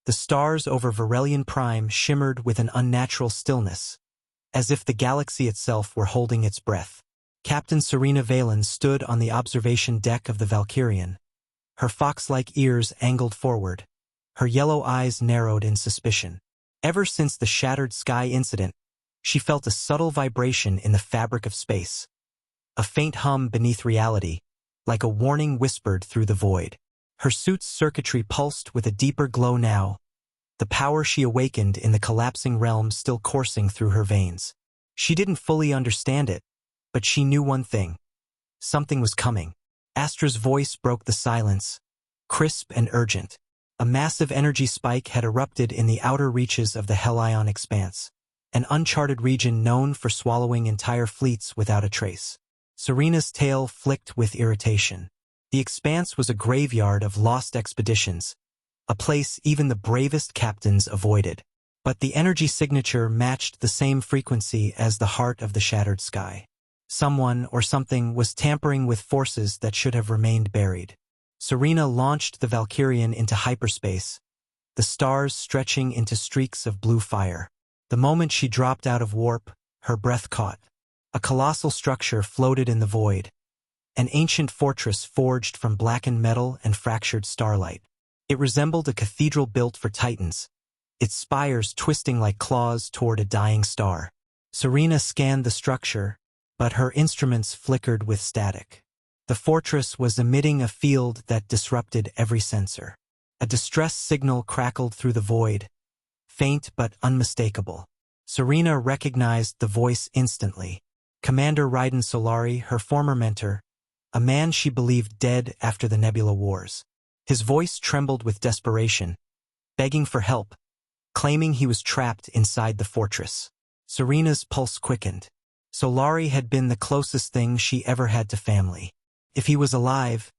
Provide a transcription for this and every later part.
The stars over Verelion Prime shimmered with an unnatural stillness, as if the galaxy itself were holding its breath. Captain Serena Veylan stood on the observation deck of the Valkyrian, her fox-like ears angled forward, her yellow eyes narrowed in suspicion. Ever since the shattered sky incident, she felt a subtle vibration in the fabric of space, a faint hum beneath reality, like a warning whispered through the void. Her suit's circuitry pulsed with a deeper glow now, the power she awakened in the collapsing realm still coursing through her veins. She didn't fully understand it, but she knew one thing. Something was coming. Astra's voice broke the silence, crisp and urgent. A massive energy spike had erupted in the outer reaches of the Helion Expanse, an uncharted region known for swallowing entire fleets without a trace. Serena's tail flicked with irritation. The Expanse was a graveyard of lost expeditions, a place even the bravest captains avoided. But the energy signature matched the same frequency as the heart of the shattered sky. Someone or something was tampering with forces that should have remained buried. Serena launched the Valkyrian into hyperspace, the stars stretching into streaks of blue fire. The moment she dropped out of warp, her breath caught. A colossal structure floated in the void, an ancient fortress forged from blackened metal and fractured starlight. It resembled a cathedral built for titans, its spires twisting like claws toward a dying star. Serena scanned the structure, but her instruments flickered with static. The fortress was emitting a field that disrupted every sensor. A distress signal crackled through the void, faint but unmistakable. Serena recognized the voice instantly. Commander Raiden Solari, her former mentor, a man she believed dead after the Nebula Wars. His voice trembled with desperation, begging for help, claiming he was trapped inside the fortress. Serena's pulse quickened. Solari had been the closest thing she ever had to family. If he was alive,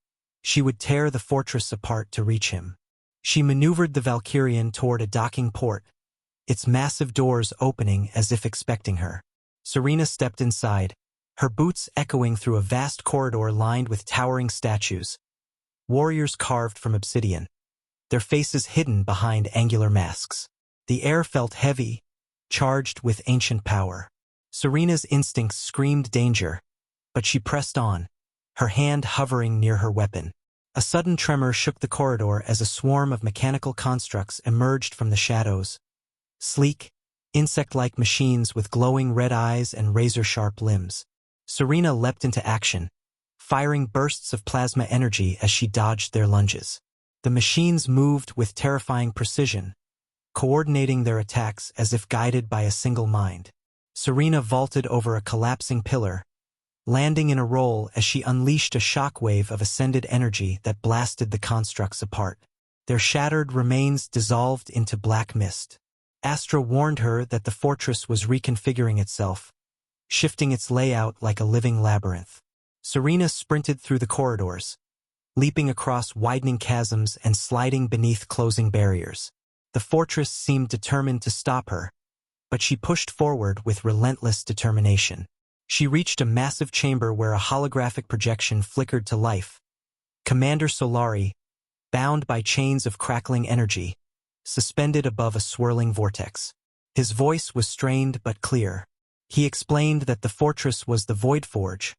she would tear the fortress apart to reach him. She maneuvered the Valkyrian toward a docking port, its massive doors opening as if expecting her. Serena stepped inside, her boots echoing through a vast corridor lined with towering statues, warriors carved from obsidian, their faces hidden behind angular masks. The air felt heavy, charged with ancient power. Serena's instincts screamed danger, but she pressed on, her hand hovering near her weapon. A sudden tremor shook the corridor as a swarm of mechanical constructs emerged from the shadows. Sleek, insect-like machines with glowing red eyes and razor-sharp limbs. Serena leapt into action, firing bursts of plasma energy as she dodged their lunges. The machines moved with terrifying precision, coordinating their attacks as if guided by a single mind. Serena vaulted over a collapsing pillar, landing in a roll as she unleashed a shockwave of ascended energy that blasted the constructs apart. Their shattered remains dissolved into black mist. Astra warned her that the fortress was reconfiguring itself, shifting its layout like a living labyrinth. Serena sprinted through the corridors, leaping across widening chasms and sliding beneath closing barriers. The fortress seemed determined to stop her, but she pushed forward with relentless determination. She reached a massive chamber where a holographic projection flickered to life. Commander Solari, bound by chains of crackling energy, suspended above a swirling vortex. His voice was strained but clear. He explained that the fortress was the Voidforge,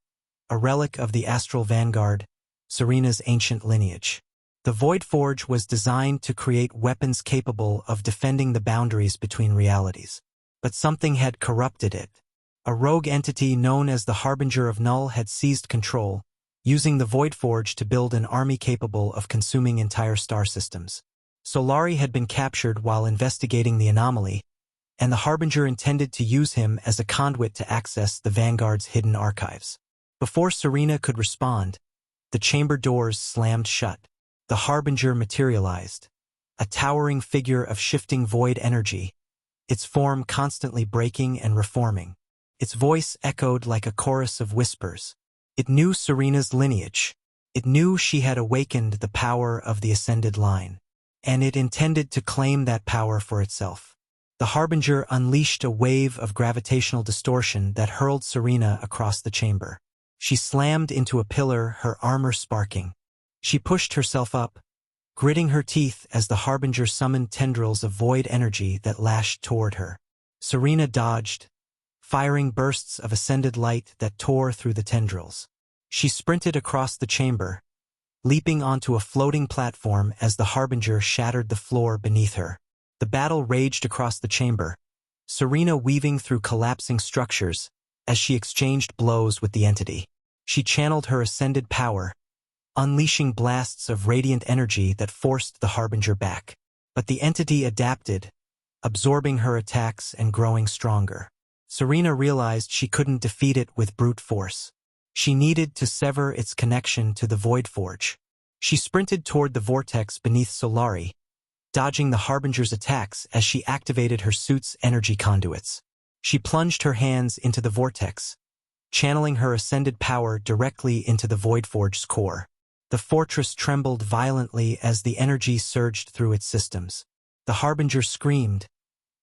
a relic of the astral vanguard, Serena's ancient lineage. The Voidforge was designed to create weapons capable of defending the boundaries between realities. But something had corrupted it. A rogue entity known as the Harbinger of Null had seized control, using the Voidforge to build an army capable of consuming entire star systems. Solari had been captured while investigating the anomaly, and the Harbinger intended to use him as a conduit to access the Vanguard's hidden archives. Before Serena could respond, the chamber doors slammed shut. The Harbinger materialized, a towering figure of shifting void energy, its form constantly breaking and reforming. Its voice echoed like a chorus of whispers. It knew Serena's lineage. It knew she had awakened the power of the ascended line, and it intended to claim that power for itself. The Harbinger unleashed a wave of gravitational distortion that hurled Serena across the chamber. She slammed into a pillar, her armor sparking. She pushed herself up, gritting her teeth as the Harbinger summoned tendrils of void energy that lashed toward her. Serena dodged, firing bursts of ascended light that tore through the tendrils. She sprinted across the chamber, leaping onto a floating platform as the Harbinger shattered the floor beneath her. The battle raged across the chamber, Serena weaving through collapsing structures as she exchanged blows with the entity. She channeled her ascended power, unleashing blasts of radiant energy that forced the Harbinger back. But the entity adapted, absorbing her attacks and growing stronger. Serena realized she couldn't defeat it with brute force. She needed to sever its connection to the Voidforge. She sprinted toward the vortex beneath Solari, dodging the Harbinger's attacks as she activated her suit's energy conduits. She plunged her hands into the vortex, channeling her ascended power directly into the Voidforge's core. The fortress trembled violently as the energy surged through its systems. The Harbinger screamed,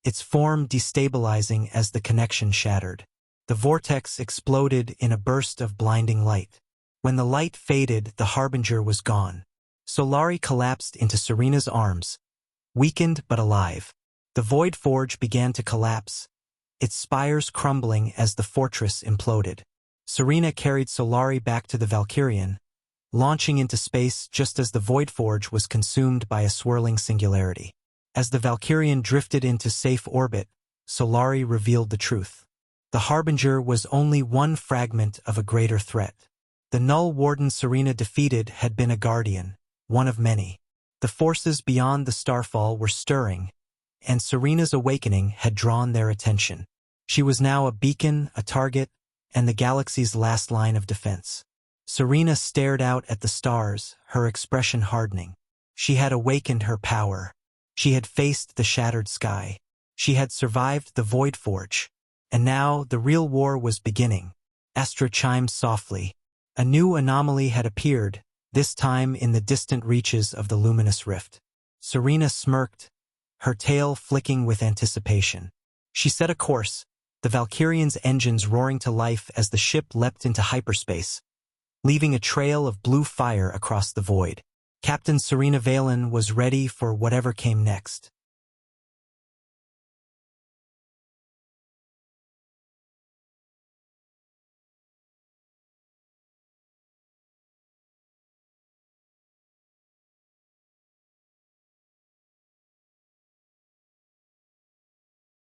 its form destabilizing as the connection shattered. The vortex exploded in a burst of blinding light. When the light faded, the Harbinger was gone. Solari collapsed into Serena's arms, weakened but alive. The Voidforge began to collapse, its spires crumbling as the fortress imploded. Serena carried Solari back to the Valkyrian, launching into space just as the Voidforge was consumed by a swirling singularity. As the Valkyrian drifted into safe orbit, Solari revealed the truth. The Harbinger was only one fragment of a greater threat. The Null Warden Serena defeated had been a guardian, one of many. The forces beyond the starfall were stirring, and Serena's awakening had drawn their attention. She was now a beacon, a target, and the galaxy's last line of defense. Serena stared out at the stars, her expression hardening. She had awakened her power. She had faced the shattered sky. She had survived the Voidforge. And now the real war was beginning. Astra chimed softly. A new anomaly had appeared, this time in the distant reaches of the luminous rift. Serena smirked, her tail flicking with anticipation. She set a course, the Valkyrian's engines roaring to life as the ship leapt into hyperspace, leaving a trail of blue fire across the void. Captain Serena Veylan was ready for whatever came next.